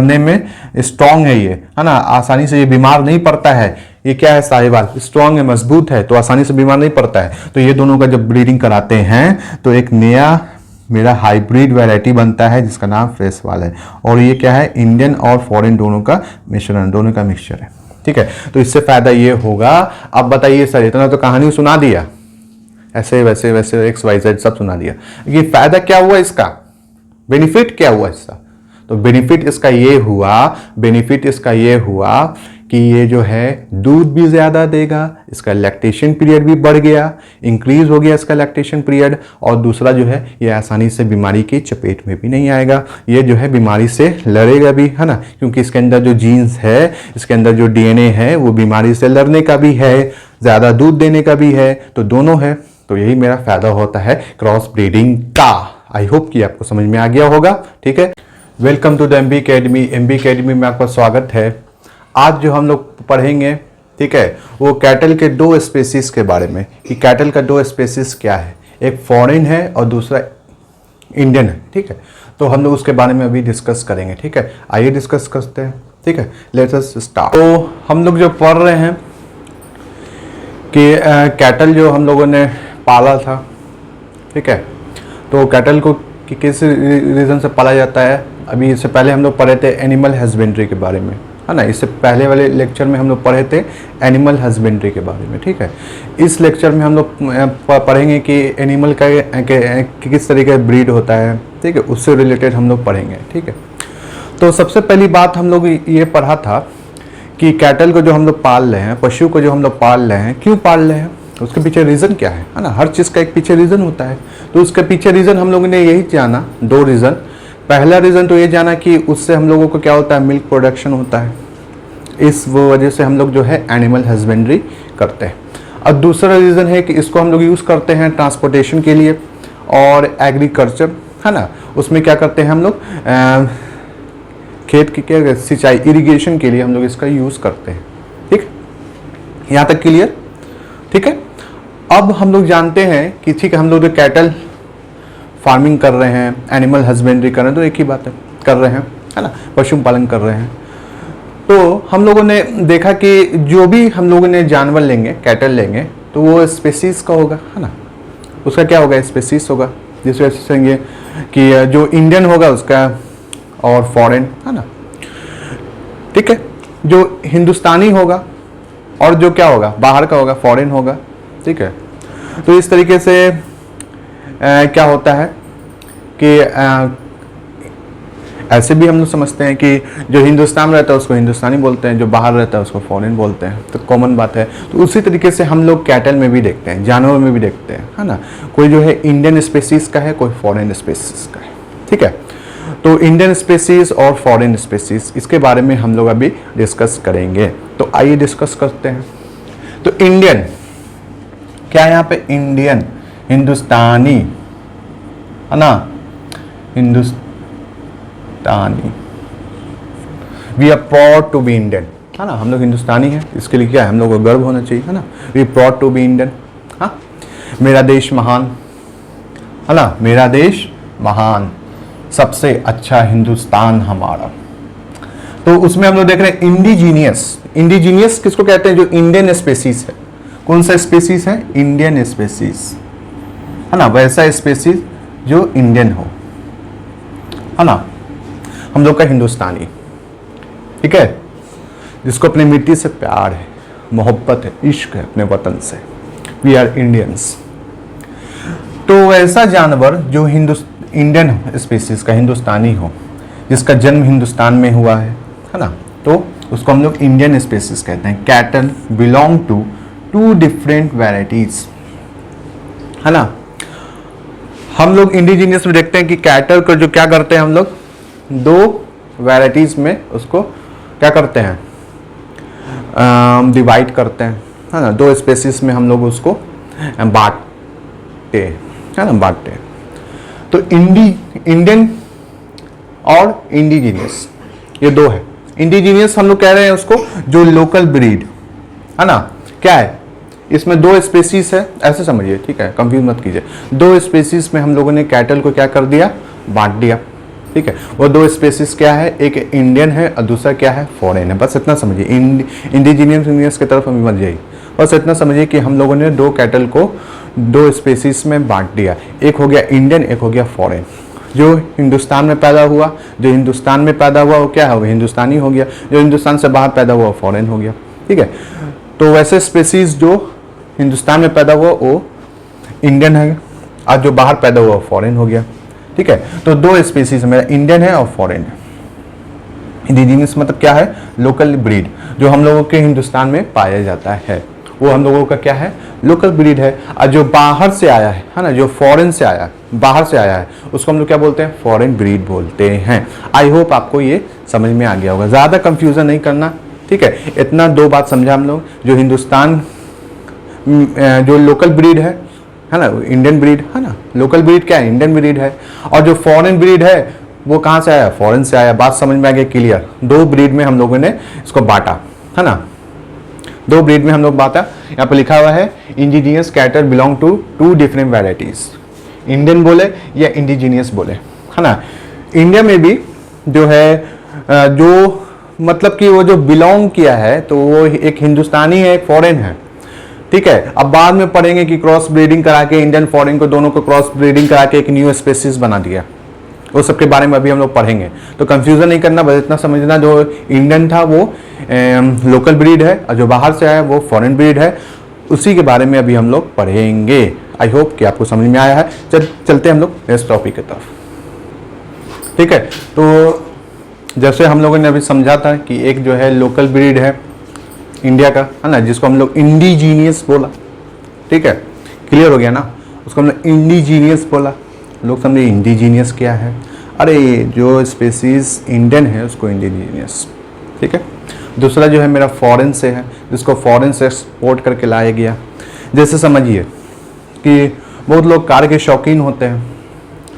लड़ने में स्ट्रांग है ये, है ना, आसानी से ये बीमार नहीं पड़ता है। ये क्या है साहिवाल, स्ट्रांग है, मजबूत है, तो आसानी से बीमार नहीं पड़ता है। तो ये दोनों का जब ब्रीडिंग कराते हैं तो एक नया मेरा हाइब्रिड वैरायटी बनता है जिसका नाम फ्रेसवाल है। और ये क्या है, इंडियन और फॉरेन दोनों का मिश्रण, दोनों का मिक्सचर है। ठीक है, तो इससे फायदा ये होगा। अब बताइए सर, इतना तो कहानी सुना दिया, ऐसे वैसे वैसे XYZ सब सुना दिया, ये फायदा क्या हुआ, इसका बेनिफिट क्या हुआ इसका? तो बेनिफिट इसका ये हुआ कि ये जो है दूध भी ज़्यादा देगा, इसका लैक्टेशन पीरियड भी बढ़ गया, इंक्रीज हो गया इसका लैक्टेशन पीरियड। और दूसरा जो है, ये आसानी से बीमारी की चपेट में भी नहीं आएगा, ये जो है बीमारी से लड़ेगा भी, है ना, क्योंकि इसके अंदर जो जीन्स है, इसके अंदर जो DNA है, वो बीमारी से लड़ने का भी है, ज़्यादा दूध देने का भी है, तो दोनों है। तो यही मेरा फायदा होता है क्रॉस ब्रीडिंग का। आई होप कि आपको समझ में आ गया होगा। ठीक है, welcome to the MB academy. MB academy में आपका स्वागत है। आज जो हम लोग पढ़ेंगे, ठीक है, वो कैटल के 2 स्पेसीज के बारे में, कि कैटल का 2 स्पेसीज क्या है, एक फॉरेन है और दूसरा इंडियन है। ठीक है, तो हम लोग उसके बारे में अभी डिस्कस करेंगे। ठीक है, आइए डिस्कस करते हैं। ठीक है, लेट्स अस स्टार्ट। तो हम लोग जो पढ़ रहे हैं कि कैटल जो हम लोगों ने पाला था, ठीक है, तो कैटल को किस रीज़न से पाला जाता है। अभी इससे पहले हम लोग पढ़े थे एनिमल हस्बेंड्री के बारे में, है ना, इससे पहले वाले लेक्चर में हम लोग पढ़े थे एनिमल हस्बेंड्री के बारे में। ठीक है, इस लेक्चर में हम लोग पढ़ेंगे कि एनिमल का किस तरीके का ब्रीड होता है। ठीक है, उससे रिलेटेड हम लोग पढ़ेंगे। ठीक है, तो सबसे पहली बात हम लोग ये पढ़ा था कि कैटल को जो हम लोग पाल रहे हैं, पशु को जो हम लोग पाल रहे हैं, क्यों पाल रहे हैं, उसके पीछे रीज़न क्या है ना। हर चीज़ का एक पीछे रीज़न होता है, तो उसके पीछे रीज़न हम लोगों ने यही जाना, 2 रीज़न। पहला रीज़न तो ये जाना कि उससे हम लोगों को क्या होता है, मिल्क प्रोडक्शन होता है, इस वो वजह से हम लोग जो है एनिमल हस्बेंड्री करते हैं। और दूसरा रीज़न है कि इसको हम लोग यूज़ करते हैं ट्रांसपोर्टेशन के लिए और एग्रीकल्चर, है ना, उसमें क्या करते हैं हम लोग, खेत की क्या सिंचाई, इरिगेशन के लिए हम लोग इसका यूज़ करते हैं। ठीक, यहाँ तक क्लियर। ठीक है, अब हम लोग जानते हैं कि ठीक है, हम लोग जो कैटल फार्मिंग कर रहे हैं, एनिमल हस्बेंड्री कर रहे हैं, तो एक ही बात है, कर रहे हैं, है ना, पशुपालन कर रहे हैं। तो हम लोगों ने देखा कि जो भी हम लोगों ने जानवर लेंगे, कैटल लेंगे, तो वो स्पेसीज का होगा, है ना, उसका क्या होगा, स्पेसीज होगा। जिस वजह से कि जो इंडियन होगा उसका और फॉरेन, है ना, ठीक है, जो हिंदुस्तानी होगा और जो क्या होगा, बाहर का होगा, फॉरेन होगा। ठीक है, तो इस तरीके से क्या होता है कि ऐसे भी हम लोग समझते हैं कि जो हिंदुस्तान में रहता है उसको हिंदुस्तानी बोलते हैं, जो बाहर रहता है उसको फॉरेन बोलते हैं, तो कॉमन बात है। तो उसी तरीके से हम लोग कैटल में भी देखते हैं, जानवर में भी देखते हैं, है ना, कोई जो है इंडियन स्पेसीज का है, कोई फॉरेन स्पेसीज का है। ठीक है, तो इंडियन स्पेसीज और फॉरेन स्पेसीज, इसके बारे में हम लोग अभी डिस्कस करेंगे। तो आइए डिस्कस करते हैं। तो इंडियन क्या है, यहाँ पे इंडियन, हिंदुस्तानी, है ना, Hindustani, we are proud to be Indian, है ना, हम लोग हिंदुस्तानी हैं, इसके लिए क्या है, हम लोग को गर्व होना चाहिए, है ना, we proud to be Indian. हाँ, मेरा देश महान, है ना, मेरा देश महान, सबसे अच्छा हिंदुस्तान हमारा। तो उसमें हम लोग देख रहे हैं इंडिजीनियस। इंडिजीनियस किसको कहते हैं, जो इंडियन स्पेसीज है। कौन सा स्पेसीज है, इंडियन स्पेसीज, है ना, वैसा स्पेसीज जो इंडियन हो, है ना, हम लोग का हिंदुस्तानी। ठीक है, जिसको अपनी मिट्टी से प्यार है, मोहब्बत है, इश्क है अपने वतन से, वी आर इंडियंस। तो ऐसा जानवर जो इंडियन स्पीसीज का, हिंदुस्तानी हो, जिसका जन्म हिंदुस्तान में हुआ है ना, तो उसको हम लोग इंडियन स्पीसीज कहते हैं। Cattle belong to 2 different varieties, है ना। हम लोग इंडिजीनियस में देखते हैं कि कैटल को जो क्या करते हैं, हम लोग 2 वैरायटीज में उसको क्या करते हैं, डिवाइड करते हैं, है ना, 2 स्पेसीज में हम लोग उसको बांटते, है ना, बांटते हैं। तो इंडियन और इंडिजीनियस, ये 2 है। इंडिजीनियस हम लोग कह रहे हैं उसको जो लोकल ब्रीड, है ना, क्या है, इसमें 2 स्पेसीज है, ऐसे समझिए, ठीक है, कंफ्यूज मत कीजिए। 2 स्पेसीज में हम लोगों ने कैटल को क्या कर दिया, बांट दिया, ठीक है। वो दो स्पेसीज क्या है, एक इंडियन है और दूसरा क्या है, फॉरेन है। बस इतना समझिए, इंडिजीनियस की तरफ हम मत जाइए, बस इतना समझिए कि हम लोगों ने दो कैटल को दो स्पेसीज में बांट दिया, एक हो गया इंडियन, एक हो गया फॉरेन। जो हिंदुस्तान में पैदा हुआ, जो हिंदुस्तान में पैदा हुआ वो क्या है, वो हिंदुस्तानी हो गया। जो हिंदुस्तान से बाहर पैदा हुआ वो फॉरेन हो गया। ठीक है, तो वैसे स्पेसीज जो हिंदुस्तान में पैदा हुआ वो इंडियन है और जो बाहर पैदा हुआ वो फॉरेन हो गया। ठीक है, तो दो स्पेसीज मेरा इंडियन है और फॉरेन है। इंडिजीनियस मतलब क्या है, लोकल ब्रीड, जो हम लोगों के हिंदुस्तान में पाया जाता है वो हम लोगों का क्या है, लोकल ब्रीड है। और जो बाहर से आया है ना, जो फॉरेन से आया, बाहर से आया है, उसको हम लोग क्या बोलते हैं, फॉरेन ब्रीड बोलते हैं। आई होप आपको ये समझ में आ गया होगा, ज़्यादा कंफ्यूजन नहीं करना। ठीक है, इतना दो बात समझा हम लोग, जो हिंदुस्तान जो लोकल ब्रीड है ना, इंडियन ब्रीड है ना, लोकल ब्रीड क्या है, इंडियन ब्रीड है। और जो फॉरेन ब्रीड है वो कहाँ से आया, फॉरेन से आया। बात समझ में आ गया, क्लियर। दो ब्रीड में हम लोगों ने इसको बांटा है ना, दो ब्रीड में हम लोग बांटा। यहाँ पे लिखा हुआ है indigenous cattle belong to two different varieties, Indian बोले या इंडिजीनियस बोले है ना। इंडिया में भी जो है जो मतलब कि वो जो बिलोंग किया है तो वो एक हिंदुस्तानी है, एक फॉरेन है। ठीक है, अब बाद में पढ़ेंगे कि क्रॉस ब्रीडिंग करा के इंडियन फॉरेन को दोनों को क्रॉस ब्रीडिंग करा के एक न्यू स्पेसीज बना दिया, वो सबके बारे में अभी हम लोग पढ़ेंगे। तो कंफ्यूजन नहीं करना, बस इतना समझना जो इंडियन था वो लोकल ब्रीड है और जो बाहर से आया वो फॉरेन ब्रीड है। उसी के बारे में अभी हम लोग पढ़ेंगे। आई होप कि आपको समझ में आया है। चलते हैं हम लोग नेक्स्ट टॉपिक की तरफ। ठीक है, तो जैसे हम लोगों ने अभी समझा था कि एक जो है लोकल ब्रीड है इंडिया का है ना, जिसको हम लोग इंडिजीनियस बोला। ठीक है, क्लियर हो गया ना, उसको हम लोग इंडिजीनियस बोला। लोग समझे इंडिजीनियस क्या है, अरे जो स्पेसीज इंडियन है उसको इंडिजीनियस। ठीक है, दूसरा जो है मेरा फॉरेन से है, जिसको फॉरेन से एक्सपोर्ट करके लाया गया। जैसे समझिए कि बहुत लोग कार के शौकीन होते हैं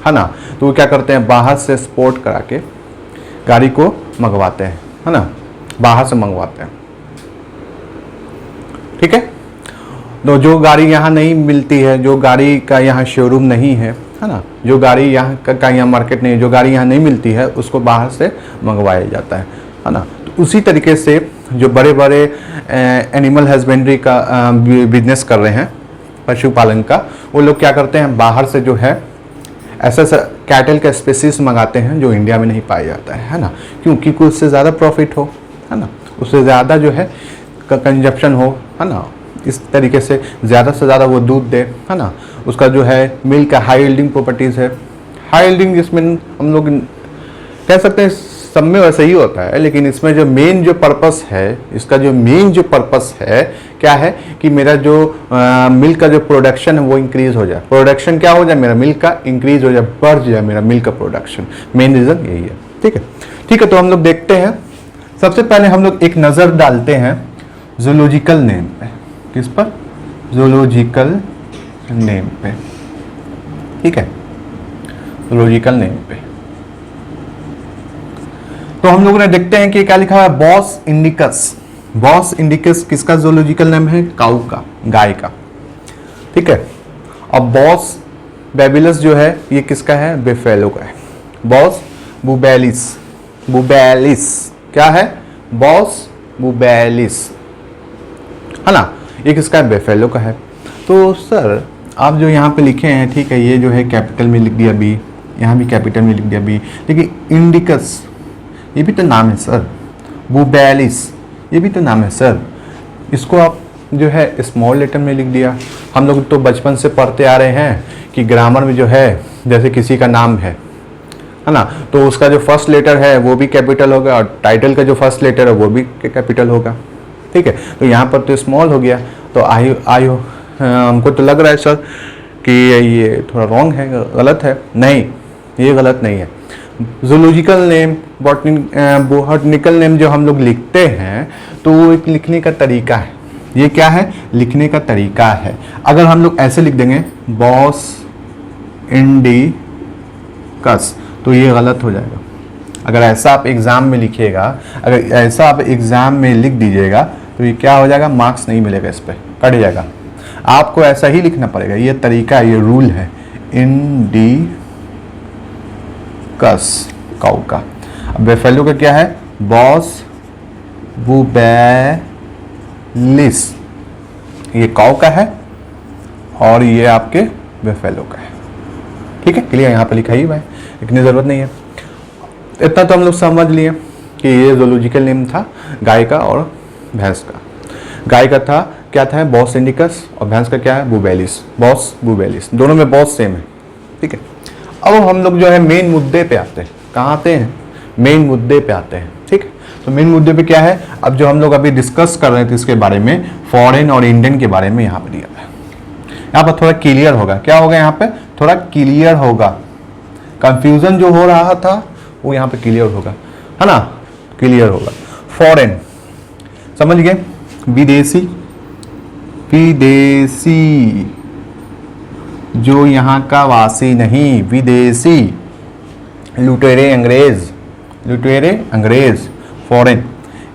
है ना, तो वो क्या करते हैं, बाहर से एक्सपोर्ट करा के गाड़ी को मंगवाते हैं है ना, बाहर से मंगवाते हैं। ठीक है, तो जो गाड़ी यहाँ नहीं मिलती है, जो गाड़ी का यहाँ शोरूम नहीं है ना, जो गाड़ी यहाँ का यहाँ मार्केट नहीं है, जो गाड़ी यहाँ नहीं मिलती है उसको बाहर से मंगवाया जाता है ना। तो उसी तरीके से जो बड़े बड़े एनिमल हस्बेंड्री का बिजनेस कर रहे हैं, पशुपालन का, वो लोग क्या करते हैं, बाहर से जो है ऐसा कैटल का स्पेसीज मंगाते हैं जो इंडिया में नहीं पाया जाता है ना, क्योंकि उससे ज़्यादा प्रॉफिट हो है ना, उससे ज़्यादा जो है कंजप्शन हो है ना, इस तरीके से ज़्यादा से ज़्यादा वो दूध दे है ना। उसका जो है मिल्क का हाई यील्डिंग प्रॉपर्टीज़ है, हाई यील्डिंग जिसमें हम लोग कह सकते हैं सब में वैसे ही होता है, लेकिन इसमें जो मेन जो पर्पस है, इसका जो मेन जो पर्पस है क्या है कि मेरा जो मिल्क का जो प्रोडक्शन है वो इंक्रीज हो जाए। प्रोडक्शन क्या हो जाए, मेरा मिल्क का इंक्रीज हो जाए, बढ़ जाए मेरा मिल्क का प्रोडक्शन, मेन रीज़न यही है। ठीक है, ठीक है, तो हम लोग देखते हैं। सबसे पहले हम लोग एक नज़र डालते हैं जूलॉजिकल नेम पे। किस पर, जूलॉजिकल नेम पे। ठीक है, जूलॉजिकल नेम पे तो हम लोगों ने देखते हैं कि क्या लिखा है, बॉस इंडिकस। बॉस इंडिकस किसका जूलॉजिकल नेम है, काऊ का, गाय का। ठीक है, अब बॉस बेबिलस जो है ये किसका है, बेफेलो का है। बॉस बुबेलिस, बुबेलिस क्या है, बॉस बुबेलिस है ना, ये किसका है, बेफेलो का है। तो सर आप जो यहाँ पे लिखे हैं, ठीक है, ये जो है कैपिटल में लिख दिया बी, यहाँ भी कैपिटल में लिख दिया बी, लेकिन इंडिकस ये भी तो नाम है सर, बुबेलिस ये भी तो नाम है सर, इसको आप जो है स्मॉल लेटर में लिख दिया। हम लोग तो बचपन से पढ़ते आ रहे हैं कि ग्रामर में जो है जैसे किसी का नाम है ना, तो उसका जो फर्स्ट लेटर है वो भी कैपिटल होगा और टाइटल का जो फर्स्ट लेटर है वो भी कैपिटल होगा। ठीक है, तो यहाँ पर तो स्मॉल हो गया, तो आयो हमको तो लग रहा है सर कि ये थोड़ा रॉन्ग है, गलत है। नहीं, ये गलत नहीं है। जूलॉजिकल नेम, बॉटनिकल नेम जो हम लोग लिखते हैं तो वो एक लिखने का तरीका है। ये क्या है, लिखने का तरीका है। अगर हम लोग ऐसे लिख देंगे बॉस इंडिकस तो ये गलत हो जाएगा। अगर ऐसा आप एग्ज़ाम में लिखिएगा, अगर ऐसा आप एग्ज़ाम में लिख दीजिएगा तो ये क्या हो जाएगा, मार्क्स नहीं मिलेगा, इस पर कट जाएगा। आपको ऐसा ही लिखना पड़ेगा, ये तरीका, ये रूल है, इंडिकस काऊ का। अब बेफेलो का क्या है, बॉस बुबैलिस, ये काऊ का है और ये आपके बेफेलो का है। ठीक है, क्लियर, यहाँ पे लिखा ही हुआ है, इतनी ज़रूरत नहीं है। इतना तो हम लोग समझ लिए कि ये जोलॉजिकल नेम था गाय का और भैंस का। गाय का था क्या था, बॉस इंडिकस, और भैंस का क्या है, बुबैलिस, बॉस बुबैलिस, दोनों में बॉस सेम है। ठीक है, अब हम लोग जो है मेन मुद्दे पे आते हैं। कहाँ आते हैं, मेन मुद्दे पे आते हैं। ठीक है, तो मेन मुद्दे पे क्या है, अब जो हम लोग अभी डिस्कस कर रहे थे इसके बारे में, फॉरेन और इंडियन के बारे में यहाँ पे दिया है। यहाँ पर थोड़ा क्लियर होगा, क्या होगा यहाँ पे, थोड़ा क्लियर होगा, कंफ्यूजन जो हो रहा था वो यहाँ पे क्लियर होगा, है ना, क्लियर होगा। फॉरेन समझ गए, विदेशी, विदेशी जो यहाँ का वासी नहीं, विदेशी, लुटेरे अंग्रेज, लुटेरे अंग्रेज, फॉरेन।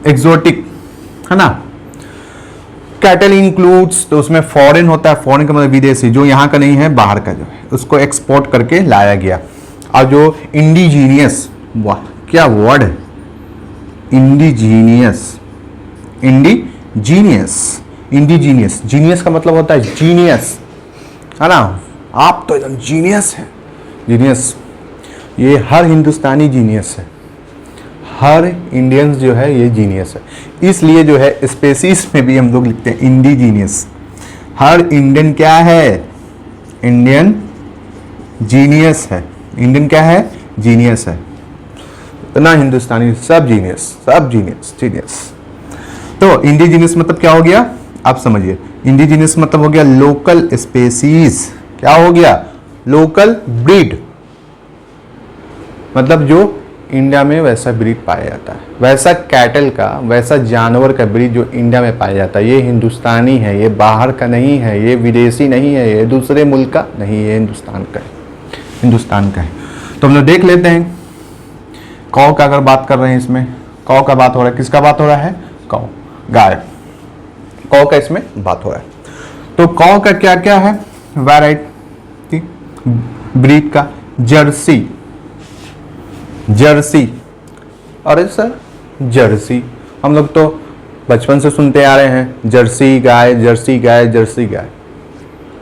एक्सोटिक, है ना, कैटल इंक्लूड्स, तो उसमें फॉरेन होता है, फॉरेन का मतलब विदेशी, जो यहाँ का नहीं है, बाहर का जो है, उसको एक्सपोर्ट करके लाया गया। और जो इंडिजीनियस, वाह क्या वर्ड है, इंडिजीनियस, इंडिजीनियस, इंडिजीनियस, जीनियस का मतलब होता है जीनियस, है ना, आप तो एकदम जीनियस है, जीनियस, ये हर हिंदुस्तानी जीनियस है, हर इंडियंस जो है ये जीनियस है। इसलिए जो है स्पेसीज में भी हम लोग लिखते हैं इंडिजीनियस। हर इंडियन क्या है, इंडियन जीनियस है, इंडियन क्या है, जीनियस है, इतना हिंदुस्तानी सब जीनियस, सब जीनियस, जीनियस। तो इंडिजीनियस मतलब क्या हो गया, आप समझिए, इंडिजीनियस मतलब हो गया लोकल स्पेसीज, क्या हो गया, लोकल ब्रीड, मतलब जो इंडिया में वैसा ब्रीड पाया जाता है, वैसा कैटल का, वैसा जानवर का ब्रीड जो इंडिया में पाया जाता है, ये हिंदुस्तानी है, ये बाहर का नहीं है, ये विदेशी नहीं है, ये दूसरे मुल्क का नहीं, ये हिंदुस्तान का है, हिंदुस्तान का है। तो हम लोग देख लेते हैं कौ का, अगर बात कर रहे हैं इसमें, कौ का बात हो रहा है, किसका बात हो रहा है, कौ, गाय, कौ का इसमें बात हो रहा है। तो कौ का क्या क्या है, वैरायटी ब्रीड का, जर्सी, जर्सी, अरे सर जर्सी, हम लोग तो बचपन से सुनते आ रहे हैं, जर्सी गाय, जर्सी गाय, जर्सी गाय,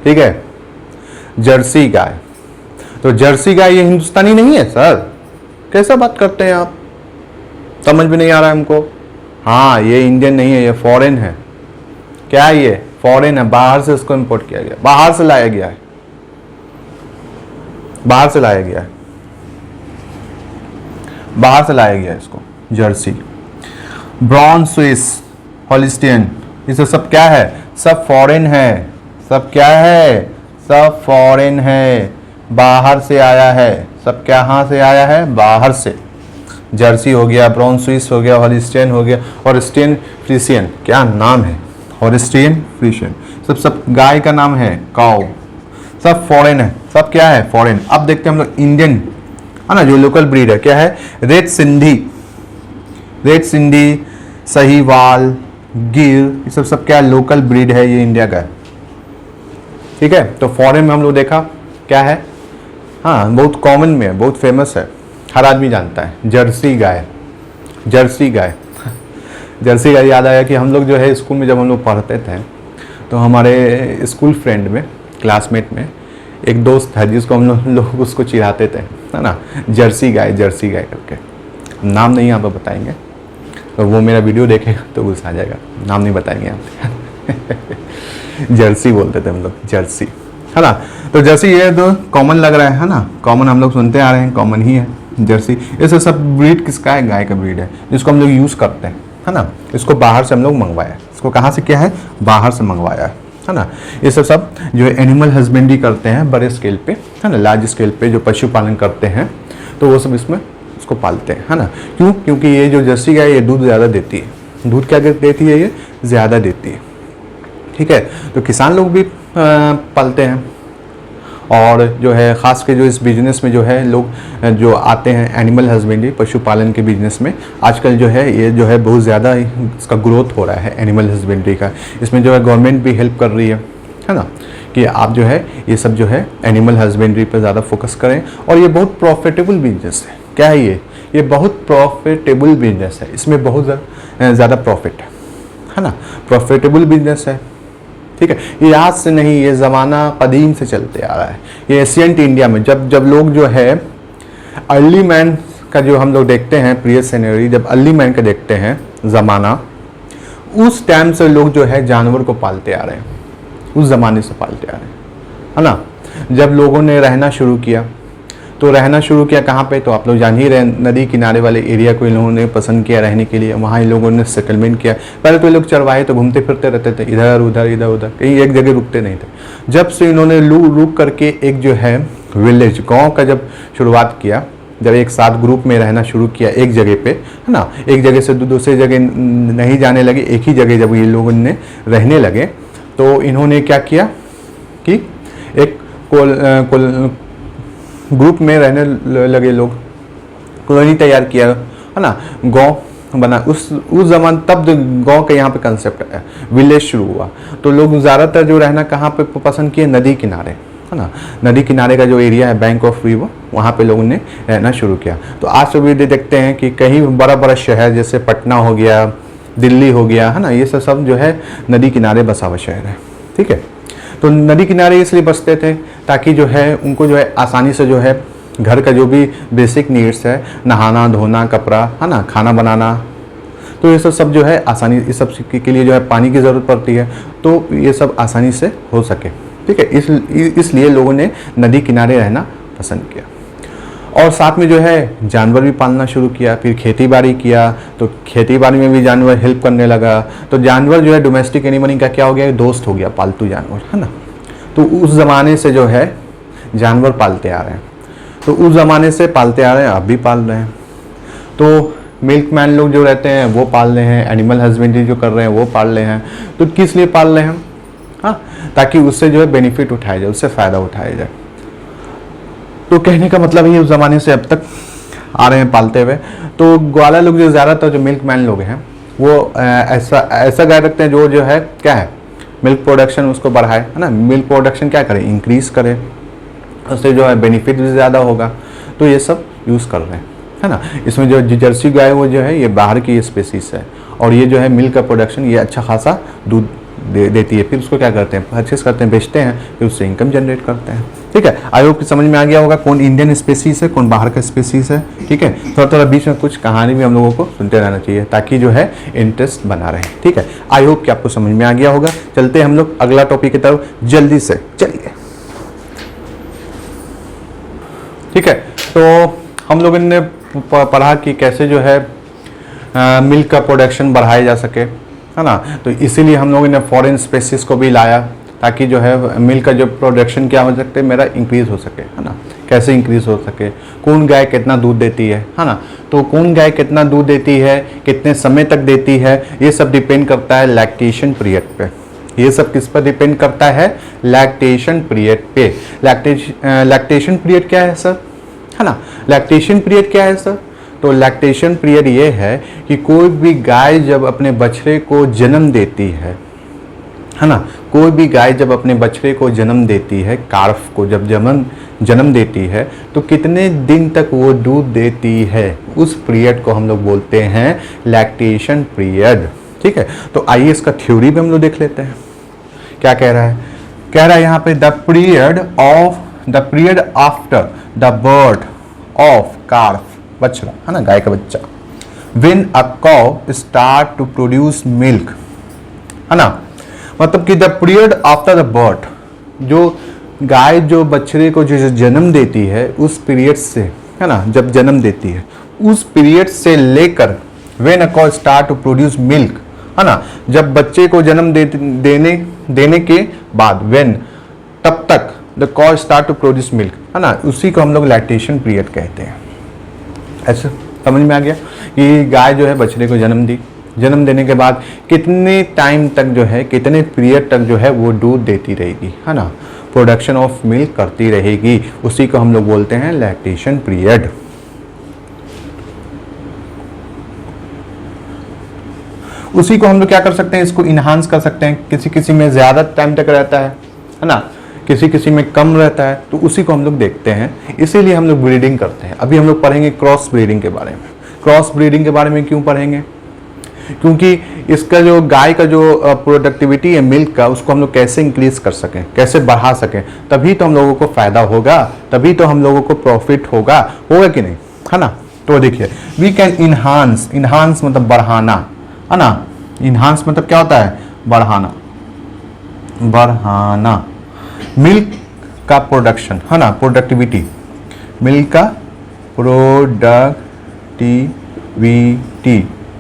ठीक है, जर्सी गाय। तो जर्सी गाय ये हिंदुस्तानी नहीं है सर, कैसा बात करते हैं आप, समझ में नहीं आ रहा है हमको। हाँ, ये इंडियन नहीं है, ये फॉरेन है। क्या है ये, फॉरेन है, बाहर से इसको इंपोर्ट किया गया, बाहर से लाया गया है, बाहर से लाया गया है, बाहर से लाया गया है इसको, जर्सी। ब्राउन स्विस, हॉलिस्टियन, ये सब क्या है, सब फॉरेन है, सब क्या है, सब फॉरेन है, बाहर से आया है, सब कहाँ से आया है, बाहर से। जर्सी हो गया, ब्राउन स्विस हो गया, हॉलिस्टियन हो गया, हॉलिस्टियन फ्रीशियन, क्या नाम है, हॉलिस्टियन फ्रीशियन, सब गाय का नाम है, काउ, सब फॉरेन है, सब क्या है, फॉरेन। अब देखते हैं हम लोग इंडियन, है ना, जो लोकल ब्रीड है, क्या है, रेड सिंधी, रेड सिंधी, सहीवाल, गिर, ये सब क्या लोकल ब्रीड है, ये इंडिया का है। ठीक है, तो फॉरेन में हम लोग देखा क्या है, हाँ बहुत कॉमन में है, बहुत फेमस है, हर आदमी जानता है, जर्सी गाय, जर्सी गाय। जर्सी गाय याद आया कि हम लोग जो है स्कूल में जब हम लोग पढ़ते थे, तो हमारे स्कूल फ्रेंड में, क्लासमेट में एक दोस्त था जिसको हम लोग उसको चिढ़ाते थे, है ना, जर्सी गाय, जर्सी गाय करके। नाम नहीं यहाँ पर बताएंगे, तो वो मेरा वीडियो देखेगा तो गुस्सा आ जाएगा, नाम नहीं बताएंगे यहाँ। जर्सी बोलते थे हम लोग, जर्सी, है ना। तो जर्सी ये तो कॉमन लग रहा है ना, कॉमन हम लोग सुनते आ रहे हैं, कॉमन ही है जर्सी। ऐसे सब ब्रीड किसका है, गाय का ब्रीड है, जिसको हम लोग यूज़ करते हैं, है ना। इसको बाहर से हम लोग मंगवाया, इसको कहाँ से किया है, बाहर से मंगवाया है ना। ये सब जो एनिमल हस्बेंड्री करते हैं बड़े स्केल पे, है ना, लार्ज स्केल पे जो पशुपालन करते हैं, तो वो सब इसमें इसको पालते हैं, है ना। क्यों, क्योंकि ये जो जर्सी गाय ये दूध ज़्यादा देती है, दूध क्या देती है, ये ज़्यादा देती है। ठीक है, तो किसान लोग भी पालते हैं, और जो है ख़ास के जो इस बिजनेस में जो है लोग जो आते हैं एनिमल हस्बेंड्री, पशुपालन के बिजनेस में, आजकल जो है ये जो है बहुत ज़्यादा इसका ग्रोथ हो रहा है एनिमल हस्बेंड्री का। इसमें जो है गवर्नमेंट भी हेल्प कर रही है ना, कि आप जो है ये सब जो है एनिमल हस्बेंड्री पर ज़्यादा फोकस करें, और ये बहुत प्रॉफिटेबल बिजनेस है, क्या है ये बहुत प्रॉफिटेबल बिजनेस है, इसमें बहुत ज़्यादा प्रॉफिट है ना, प्रॉफिटेबल बिजनेस है। ठीक है, ये आज से नहीं, ये ज़माना कदीम से चलते आ रहा है। ये एशियंट इंडिया में जब लोग जो है अर्ली मैन का जो हम लोग देखते हैं प्रीवियस सेंचुरी, जब अर्ली मैन का देखते हैं ज़माना, उस टाइम से लोग जो है जानवर को पालते आ रहे हैं, उस ज़माने से पालते आ रहे हैं, है ना। जब लोगों ने रहना शुरू किया तो रहना शुरू किया कहाँ पे, तो आप लोग जान ही रहे, नदी किनारे वाले एरिया को इन लोगों ने पसंद किया रहने के लिए, वहाँ इन लोगों ने सेटलमेंट किया। पहले तो ये लोग चरवाहे तो घूमते फिरते रहते थे, इधर उधर इधर उधर, कहीं एक जगह रुकते नहीं थे। जब से इन्होंने रुक करके एक जो है विलेज, गाँव का जब शुरुआत किया, जब एक साथ ग्रुप में रहना शुरू किया एक जगह पे, है ना, एक जगह से दूसरे जगह नहीं जाने लगे, एक ही जगह जब ये लोगों ने रहने लगे, तो इन्होंने क्या किया कि एक ग्रुप में रहने लगे लोग, कॉलोनी तैयार किया, है ना, गांव बना। उस जमान तब गांव का यहाँ पे कंसेप्ट आया, विलेज शुरू हुआ। तो लोग ज़्यादातर जो रहना कहाँ पे पसंद किए, नदी किनारे, है ना, नदी किनारे का जो एरिया है बैंक ऑफ रिवर, वहाँ पे लोगों ने रहना शुरू किया। तो आज भी देखते हैं कि कहीं बड़ा बड़ा शहर जैसे पटना हो गया, दिल्ली हो गया, है ना, ये सब जो है नदी किनारे बसा हुआ शहर है। ठीक है, तो नदी किनारे इसलिए बसते थे ताकि जो है उनको जो है आसानी से जो है घर का जो भी बेसिक नीड्स है, नहाना धोना कपड़ा, है ना, खाना बनाना, तो ये सब जो है आसानी, इस सब के लिए जो है पानी की ज़रूरत पड़ती है, तो ये सब आसानी से हो सके। ठीक है, इसलिए लोगों ने नदी किनारे रहना पसंद किया। और साथ में जो है जानवर भी पालना शुरू किया, फिर खेती बाड़ी किया, तो खेती बाड़ी में भी जानवर हेल्प करने लगा। तो जानवर जो है डोमेस्टिक एनिमल का क्या हो गया, दोस्त हो गया, पालतू जानवर, है ना। तो उस ज़माने से जो है जानवर पालते आ रहे हैं, तो उस ज़माने से पालते आ रहे हैं, अब भी पाल रहे हैं। तो मिल्कमैन लोग जो रहते हैं वो पाल रहे हैं, एनिमल हस्बेंड्री जो कर रहे हैं वो पाल रहे हैं। तो किस लिए पाल रहे हैं, हाँ, ताकि उससे जो है बेनिफिट उठाया जाए, उससे फ़ायदा उठाया जाए। तो कहने का मतलब ये उस ज़माने से अब तक आ रहे हैं पालते हुए। तो ग्वाला लोग जो ज़्यादातर जो मिल्कमैन लोग हैं वो ऐसा गाय रखते हैं जो है क्या है, मिल्क प्रोडक्शन उसको बढ़ाए, है ना, मिल्क प्रोडक्शन क्या करे, इंक्रीज़ करे, उससे जो है बेनिफिट भी ज़्यादा होगा। तो ये सब यूज़ कर रहे हैं, है ना। इसमें जो जर्सी गाय वो जो है ये बाहर की स्पेसीज है, और ये जो है मिल्क का प्रोडक्शन ये अच्छा खासा दूध देती है। फिर उसको क्या करते हैं, परचेस करते हैं, बेचते हैं, फिर उससे इनकम जनरेट करते हैं। ठीक है, आई होप कि समझ में आ गया होगा कौन इंडियन स्पेसीज है, कौन बाहर का स्पेसीज है। ठीक है, थोड़ा थोड़ा बीच में कुछ कहानी भी हम लोगों को सुनते रहना चाहिए ताकि जो है इंटरेस्ट बना रहे। ठीक है, आई होप कि आपको समझ में आ गया होगा। चलते हैं हम लोग अगला टॉपिक की तरफ जल्दी से, चलिए। ठीक है, तो हम लोगों ने पढ़ा कि कैसे जो है मिल्क का प्रोडक्शन बढ़ाया जा सके, है ना। तो इसीलिए हम लोगों ने फॉरेन स्पेसीज को भी लाया ताकि जो है मिल्क का जो प्रोडक्शन क्या हो सकते मेरा इंक्रीज़ हो सके, है ना। कैसे इंक्रीज़ हो सके, कौन गाय कितना दूध देती है ना। तो कौन गाय कितना दूध देती है, कितने समय तक देती है, ये सब डिपेंड करता है लैक्टेशन पीरियड पे। ये सब किस पर डिपेंड करता है, लैक्टेशन पीरियड पे। लैक्टेशन पीरियड क्या है सर, है ना, लैक्टेशन पीरियड क्या है सर। तो लैक्टेशन पीरियड ये है कि कोई भी गाय जब अपने बछड़े को जन्म देती है ना, कोई भी गाय जब अपने बछड़े को जन्म देती है, कार्फ को जब जन्म देती है, तो कितने दिन तक वो दूध देती है, उस पीरियड को हम लोग बोलते हैं लैक्टेशन पीरियड। ठीक है, तो आइए इसका थ्योरी भी हम लोग देख लेते हैं क्या कह रहा है। कह रहा है यहाँ पे the period after the birth of calf, बछड़ा, है ना, गाय का बच्चा, when a cow start to produce milk, है ना, मतलब कि the period after the birth, जो गाय जो बछड़े को जो जन्म देती है उस पीरियड से, है ना, जब जन्म देती है उस पीरियड से लेकर when a cow start to produce milk, है ना, जब बच्चे को जन्म देने के बाद, व्हेन, तब तक the cow start to produce milk, है ना, उसी को हम लोग लैक्टेशन पीरियड कहते हैं। ऐसे समझ में आ गया कि गाय जो है बछड़े को जन्म देने के बाद कितने टाइम तक जो है, कितने पीरियड तक जो है वो दूध देती रहेगी, है ना, प्रोडक्शन ऑफ मिल्क करती रहेगी, उसी को हम लोग बोलते हैं लैक्टेशन पीरियड। उसी को हम लोग क्या कर सकते हैं, इसको इन्हांस कर सकते हैं, किसी किसी में ज़्यादा टाइम तक रहता है ना, किसी किसी में कम रहता है, तो उसी को हम लोग देखते हैं, इसीलिए हम लोग ब्रीडिंग करते हैं। अभी हम लोग पढ़ेंगे क्रॉस ब्रीडिंग के बारे में। क्रॉस ब्रीडिंग के बारे में क्यों पढ़ेंगे? क्योंकि इसका जो गाय का जो प्रोडक्टिविटी है मिल्क का, उसको हम लोग कैसे इंक्रीज कर सकें, कैसे बढ़ा सकें, तभी तो हम लोगों को फायदा होगा, तभी तो हम लोगों को प्रॉफिट होगा कि नहीं, है ना। तो देखिए, वी कैन इनहांस, इनहांस मतलब बढ़ाना, है ना। इनहांस मतलब क्या होता है? बढ़ाना, बढ़ाना मिल्क का प्रोडक्शन, है ना, प्रोडक्टिविटी, मिल्क का प्रोडक्टिविटी,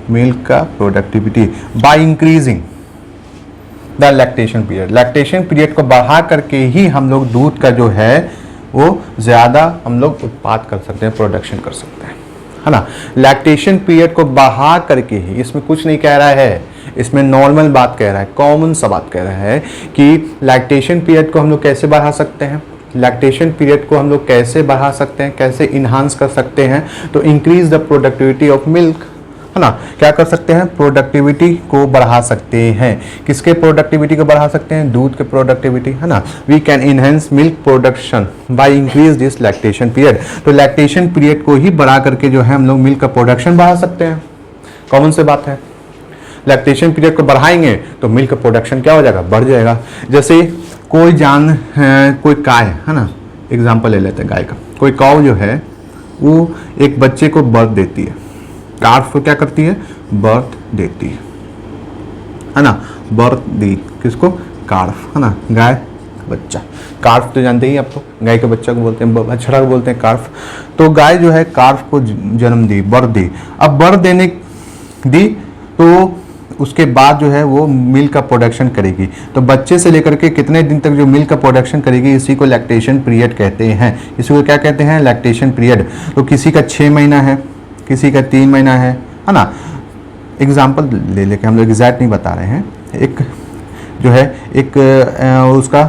मिल्क का productivity by increasing the lactation period. Lactation period को बढ़ा करके ही हम लोग दूध का जो है वो ज़्यादा हम लोग उत्पाद कर सकते हैं, प्रोडक्शन कर सकते हैं, है ना। लैक्टेशन पीरियड को बढ़ा करके ही, इसमें कुछ नहीं कह रहा है, इसमें नॉर्मल बात कह रहा है, कॉमन सा बात कह रहा है कि लैक्टेशन पीरियड को हम लोग कैसे बढ़ा सकते हैं, लैक्टेशन पीरियड को हम लोग कैसे बढ़ा सकते हैं, कैसे इन्हांस कर सकते हैं। तो increase the productivity of milk, है ना। क्या कर सकते हैं? प्रोडक्टिविटी को बढ़ा सकते हैं। किसके प्रोडक्टिविटी को बढ़ा सकते हैं? दूध के प्रोडक्टिविटी, है ना। We can enhance milk production by increase this lactation period. तो लैक्टेशन पीरियड को ही बढ़ा करके जो है हम लोग मिल्क का प्रोडक्शन बढ़ा सकते हैं। कॉमन से बात है। लैक्टेशन पीरियड को बढ़ाएंगे तो मिल्क का प्रोडक्शन क्या हो जाएगा? बढ़ जाएगा। जैसे कोई कोई गाय है ना, एग्जाम्पल ले लेते हैं गाय का। कोई काऊ जो है वो एक बच्चे को बर्थ देती है, कार्फ को क्या करती है? बर्थ देती है ना। बर्थ दी किसको? कार्फ, है ना, गाय बच्चा। कार्फ तो जानते ही आप, तो गाय के बच्चा को बोलते हैं, बछड़ा को बोलते हैं कार्फ। तो गाय जो है कार्फ को जन्म दी, बर्थ दी। अब बर्थ देने दी तो उसके बाद जो है वो मिल्क का प्रोडक्शन करेगी। तो बच्चे से लेकर के कितने दिन तक जो मिल्क का प्रोडक्शन करेगी, इसी को लैक्टेशन पीरियड कहते हैं। इसी को क्या कहते हैं? Lactation period. तो किसी का 6 महीना है, किसी का 3 महीना है ना। एग्जाम्पल ले लेके हम लोग एग्जैक्ट नहीं बता रहे हैं, एक जो है एक उसका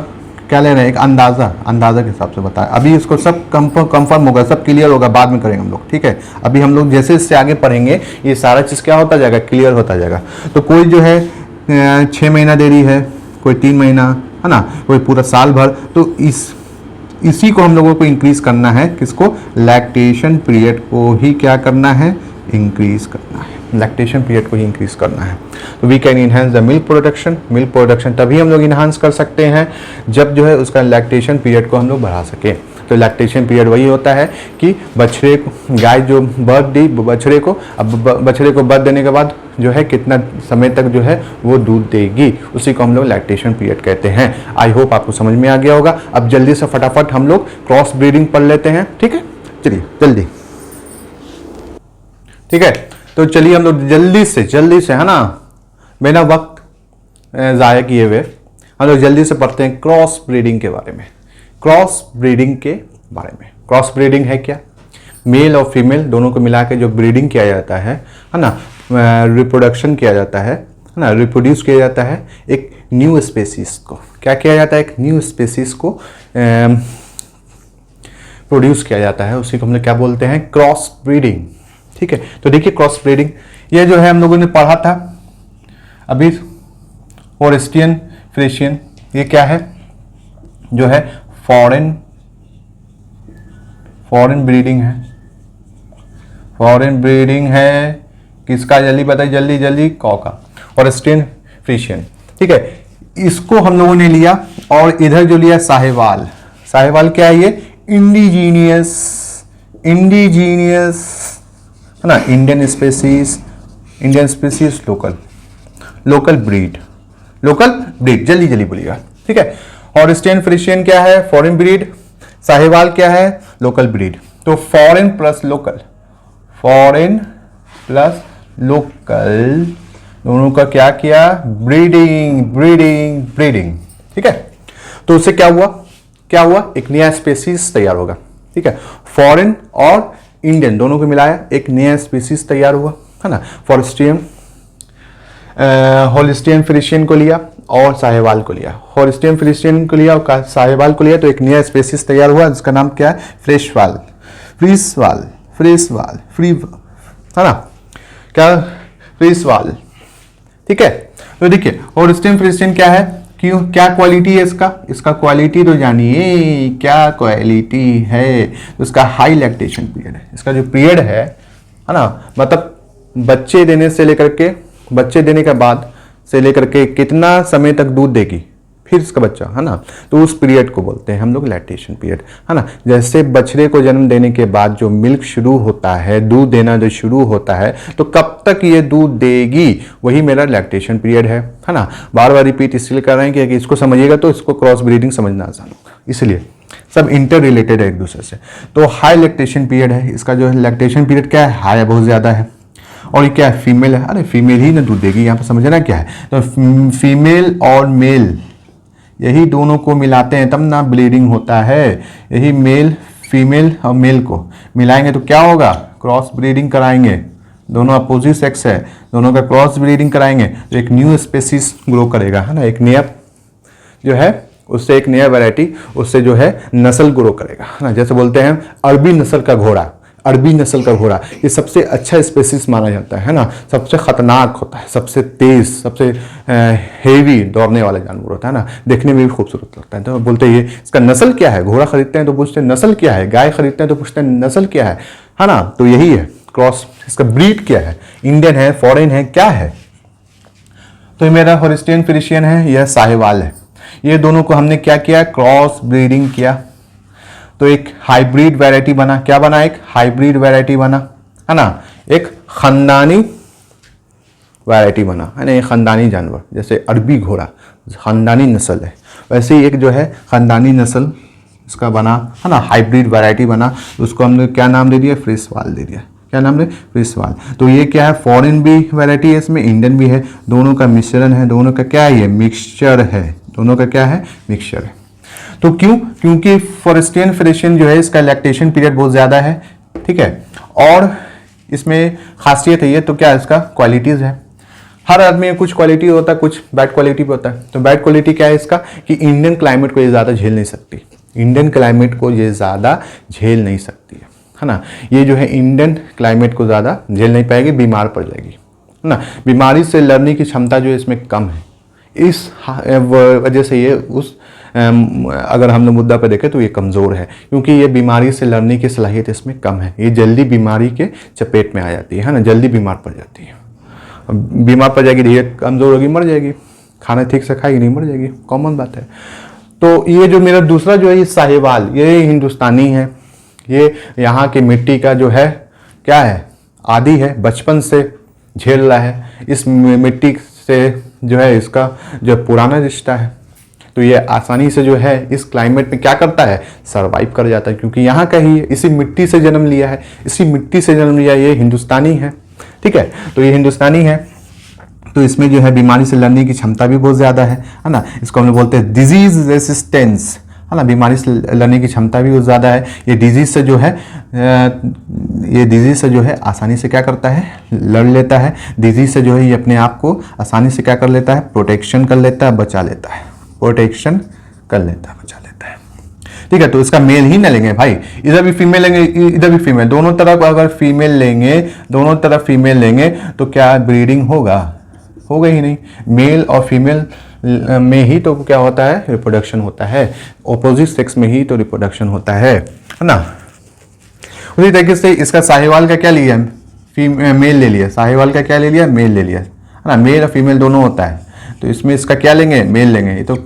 क्या ले रहे हैं, एक अंदाज़ा के हिसाब से बताएं। अभी इसको सब कंफर्म होगा, सब क्लियर होगा, बाद में करेंगे हम लोग, ठीक है। अभी हम लोग जैसे इससे आगे पढ़ेंगे ये सारा चीज़ क्या होता जाएगा? क्लियर होता जाएगा। तो कोई जो है 6 महीना दे रही है, कोई 3 महीना, है ना, कोई पूरा साल भर। तो इसी को हम लोगों को इंक्रीज करना है। किसको? लैक्टेशन पीरियड को ही क्या करना है? इंक्रीज करना है। लैक्टेशन पीरियड को ही इंक्रीज करना है। तो we can enhance the milk production. Milk production तभी हम लोग इनहांस कर सकते हैं जब जो है उसका लैक्टेशन पीरियड को हम लोग बढ़ा सकें। तो लैक्टेशन पीरियड वही होता है कि बछड़े को, गाय जो बर्थ दी बछड़े को, अब बछड़े को बर्थ देने के बाद जो है कितना समय तक जो है वो दूध देगी, उसी को हम लोग लैक्टेशन पीरियड कहते हैं। आई होप आपको समझ में आ गया होगा। अब जल्दी से फटाफट हम लोग क्रॉस ब्रीडिंग पढ़ लेते हैं, ठीक है। चलिए जल्दी, ठीक है। तो चलिए हम लोग जल्दी से, है ना, बिना वक्त ज़ाया किए हुए हम लोग जल्दी से पढ़ते हैं क्रॉस ब्रीडिंग के बारे में। क्रॉस ब्रीडिंग के बारे में, क्रॉस ब्रीडिंग है क्या? मेल और फीमेल दोनों को मिला के जो ब्रीडिंग किया जाता है ना, रिप्रोडक्शन किया जाता है ना, रिप्रोड्यूस किया जाता है एक न्यू स्पेसीज को। क्या किया जाता है? एक न्यू स्पेसीज को प्रोड्यूस किया जाता है, उसी को हम लोग क्या बोलते हैं? क्रॉस ब्रीडिंग, ठीक है। तो देखिए क्रॉस ब्रीडिंग ये जो है हम लोगों ने पढ़ा था अभी, होल्स्टीन फ्रिशियन, ये क्या है? जो है फॉरेन ब्रीडिंग है। फॉरेन ब्रीडिंग है किसका? जल्दी बताइए, जल्दी कौ का, होल्स्टीन फ्रिशियन, ठीक है। इसको हम लोगों ने लिया और इधर जो लिया साहिवाल। साहिवाल क्या है? ये इंडिजीनियस, है ना, इंडियन स्पेसीज लोकल ब्रीड, जल्दी बोलिएगा, ठीक है। होल्स्टीन फ्रिशियन क्या है? Foreign breed. साहिवाल क्या है? Local breed. तो फॉरेन प्लस लोकल दोनों का क्या किया? ब्रीडिंग, ठीक है। तो उससे क्या हुआ? एक नया स्पेसीज तैयार होगा, ठीक है। फॉरेन और इंडियन दोनों को मिलाया एक नया स्पीसीज तैयार हुआ, है ना। होल्स्टीन फ्रिशियन को लिया और साहिवाल को लिया, होल्स्टीन फ्रिशियन को लिया और साहिवाल को लिया, तो एक नया स्पीसीज तैयार हुआ जिसका नाम क्या है? फ्रीसवाल, है ना, क्या? फ्रीसवाल, ठीक है। तो देखिए होल्स्टीन फ्रिशियन क्या है क्यों, क्या क्वालिटी है इसका, इसका क्वालिटी तो जानिए क्या क्वालिटी है। तो इसका हाई लैक्टेशन पीरियड है, इसका जो पीरियड है ना, मतलब बच्चे देने से लेकर के, बच्चे देने के बाद से लेकर के कितना समय तक दूध देगी फिर इसका बच्चा, है ना, तो उस पीरियड को बोलते हैं हम लोग लैक्टेशन पीरियड, है ना। जैसे बछड़े को जन्म देने के बाद जो मिल्क शुरू होता है, दूध देना जो शुरू होता है, तो कब तक ये दूध देगी, वही मेरा लैक्टेशन पीरियड है ना। बार बार रिपीट इसलिए कर रहे हैं कि इसको समझिएगा तो इसको क्रॉस ब्रीडिंग समझना आसान होगा, इसलिए सब इंटर रिलेटेड है एक दूसरे से। तो हाई लैक्टेशन पीरियड है, इसका जो है लैक्टेशन पीरियड क्या है, हाई है, बहुत ज़्यादा है। और ये क्या है, फीमेल है, अरे फीमेल ही ना दूध देगी, यहाँ पर समझना क्या है। तो फीमेल और मेल यही दोनों को मिलाते हैं तब ना ब्लीडिंग होता है। यही मेल, फीमेल और मेल को मिलाएंगे तो क्या होगा, क्रॉस ब्रीडिंग कराएंगे, दोनों अपोजिट सेक्स है, दोनों का क्रॉस ब्रीडिंग कराएंगे तो एक न्यू स्पेसीज ग्रो करेगा, है ना। एक नया जो है उससे एक नया वैरायटी, उससे जो है नस्ल ग्रो करेगा, है ना। जैसे बोलते हैं अरबी नस्ल का घोड़ा, अरबी नस्ल का घोड़ा ये सबसे अच्छा स्पेसीज माना जाता है ना, सबसे खतरनाक होता है, सबसे तेज, सबसे हेवी दौड़ने वाला जानवर होता है ना, देखने में भी खूबसूरत लगता है। तो बोलते हैं ये इसका नस्ल क्या है, घोड़ा खरीदते हैं तो पूछते हैं नस्ल क्या है, गाय खरीदते हैं तो पूछते हैं नस्ल क्या है ना। तो यही है क्रॉस, इसका ब्रीड क्या है, इंडियन है, फॉरेन है, क्या है। तो ये मेरा होल्स्टीन फ्रिशियन है, यह साहिवाल है। ये दोनों को हमने क्या किया, क्रॉस ब्रीडिंग किया तो एक हाइब्रिड वैरायटी बना। क्या बना, एक हाइब्रिड वैरायटी बना, है ना, एक खानदानी वैरायटी बना, है ना। एक खानदानी जानवर जैसे अरबी घोड़ा खानदानी नस्ल है, वैसे ही एक जो है खानदानी नस्ल इसका बना, है ना, हाइब्रिड वैरायटी बना। उसको हमने क्या नाम दे दिया, फ्रिशवाल दे दिया। क्या नाम है, फ्रिशवाल। तो ये क्या है, फॉरेन भी वैरायटी है, इसमें इंडियन भी है, दोनों का मिश्रण है, दोनों का क्या है, ये मिक्सचर है, दोनों का क्या है, मिक्सचर है। तो क्यों, क्योंकि फॉरेस्टियन फ्रिशियन जो है इसका लैक्टेशन पीरियड बहुत ज़्यादा है, ठीक है। और इसमें खासियत है ये, तो क्या इसका क्वालिटीज़ है, हर आदमी में कुछ क्वालिटी होता है, कुछ बैड क्वालिटी भी होता है। तो बैड क्वालिटी क्या है इसका, कि इंडियन क्लाइमेट को ये ज़्यादा झेल नहीं सकती, इंडियन क्लाइमेट को ये ज़्यादा झेल नहीं सकती है ना। ये जो है इंडियन क्लाइमेट को ज़्यादा झेल नहीं पाएगी, बीमार पड़ जाएगी, है ना। बीमारी से लड़ने की क्षमता जो है इसमें कम है, इस वजह से ये उस अगर हम लोग मुद्दा पर देखें तो ये कमज़ोर है, क्योंकि ये बीमारी से लड़ने की सलाहियत इसमें कम है, ये जल्दी बीमारी के चपेट में आ जाती है ना, जल्दी बीमार पड़ जाती है। बीमार पड़ जाएगी, धीरे कमज़ोर होगी, मर जाएगी, खाना ठीक से खाएगी नहीं, मर जाएगी, कॉमन बात है। तो ये जो मेरा दूसरा जो है ये साहिवाल, ये हिंदुस्तानी है, ये यहाँ की मिट्टी का जो है क्या है, आदी है, बचपन से झेल रहा है, इस मिट्टी से जो है इसका जो पुराना रिश्ता है। तो ये आसानी से जो है इस क्लाइमेट में क्या करता है, सरवाइव कर जाता है, क्योंकि यहाँ का ही इसी मिट्टी से जन्म लिया है, इसी मिट्टी से जन्म लिया, ये हिंदुस्तानी है, ठीक है। तो ये हिंदुस्तानी है, तो इसमें जो है बीमारी से लड़ने की क्षमता भी बहुत ज़्यादा है ना। इसको हम लोग बोलते हैं डिजीज रेसिस्टेंस, है ना, बीमारी से लड़ने की क्षमता भी बहुत ज़्यादा है। ये डिजीज से जो है ये डिजीज से जो है आसानी से क्या करता है, लड़ लेता है। डिजीज से जो है ये अपने आप को आसानी से क्या कर लेता है, प्रोटेक्शन कर लेता है, बचा लेता है, प्रोटेक्शन कर लेता है, बचा लेता है, ठीक है। तो इसका मेल ही ना लेंगे भाई, इधर भी फीमेल लेंगे, इधर भी फीमेल, दोनों तरफ अगर फीमेल लेंगे, दोनों तरफ फीमेल लेंगे तो क्या ब्रीडिंग होगा, होगा ही नहीं। मेल और फीमेल में ही तो क्या होता है, रिप्रोडक्शन होता है, ऑपोजिट सेक्स में ही तो रिप्रोडक्शन होता है ना। उसी तरीके से इसका साहिवाल का क्या लिया, मेल ले लिया, साहिवाल का क्या ले लिया, मेल ले लिया, है ना। मेल और फीमेल दोनों होता है, तो इसमें इसका क्या लेंगे, मेल लेंगे। ये तो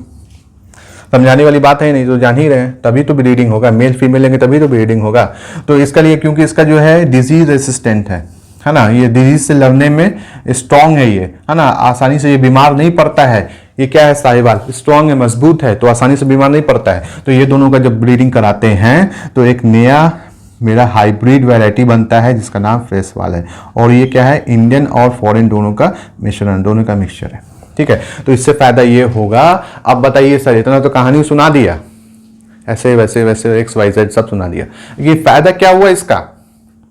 समझाने वाली बात है, नहीं तो जान ही रहे हैं, तभी तो ब्रीडिंग होगा, मेल फीमेल लेंगे तभी तो ब्रीडिंग होगा। तो इसका लिए क्योंकि इसका जो है डिजीज रेसिस्टेंट है ना, ये डिजीज से लड़ने में स्ट्रांग है ये, है ना, आसानी से ये बीमार नहीं पड़ता है। ये क्या है, साहिवाल स्ट्रांग है, मजबूत है, तो आसानी से बीमार नहीं पड़ता है। तो ये दोनों का जब ब्रीडिंग कराते हैं तो एक नया मेरा हाइब्रिड वैरायटी बनता है जिसका नाम फ्रिशवाल है। और ये क्या है, इंडियन और फॉरेन दोनों का मिश्रण, दोनों का मिक्सचर है, ठीक है। तो इससे फायदा ये होगा। अब बताइए सर, इतना तो कहानी सुना दिया, ऐसे वैसे वैसे XYZ सब सुना दिया, ये फायदा क्या हुआ, इसका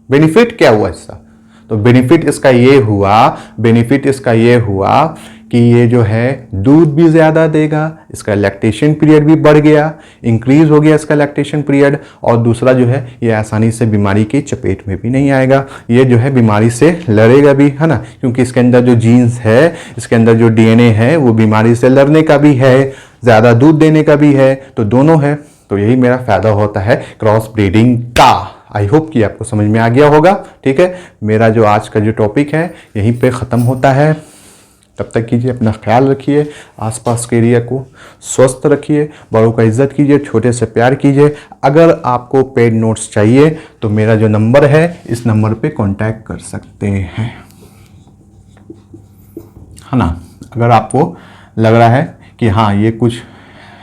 बेनिफिट क्या हुआ इसका। तो बेनिफिट इसका ये हुआ, बेनिफिट इसका ये हुआ कि ये जो है दूध भी ज़्यादा देगा, इसका लैक्टेशन पीरियड भी बढ़ गया, इंक्रीज हो गया इसका लैक्टेशन पीरियड, और दूसरा जो है ये आसानी से बीमारी की चपेट में भी नहीं आएगा, ये जो है बीमारी से लड़ेगा भी, है ना, क्योंकि इसके अंदर जो जीन्स है, इसके अंदर जो डीएनए है वो बीमारी से लड़ने का भी है, ज़्यादा दूध देने का भी है, तो दोनों है। तो यही मेरा फ़ायदा होता है क्रॉस ब्रीडिंग का। आई होप कि आपको समझ में आ गया होगा। ठीक है, मेरा जो आज का जो टॉपिक है यहीं पे ख़त्म होता है। तब तक कीजिए, अपना ख्याल रखिए, आसपास के एरिया को स्वस्थ रखिए, बड़ों का इज्जत कीजिए, छोटे से प्यार कीजिए। अगर आपको पेड नोट्स चाहिए तो मेरा जो नंबर है इस नंबर पे कांटेक्ट कर सकते हैं, है ना। अगर आपको लग रहा है कि हाँ ये कुछ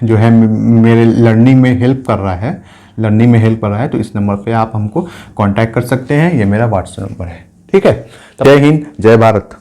जो है मेरे लर्निंग में हेल्प कर रहा है, तो इस नंबर पे आप हमको कांटेक्ट कर सकते हैं। ये मेरा व्हाट्सएप नंबर है। ठीक है, जय हिंद, जय भारत।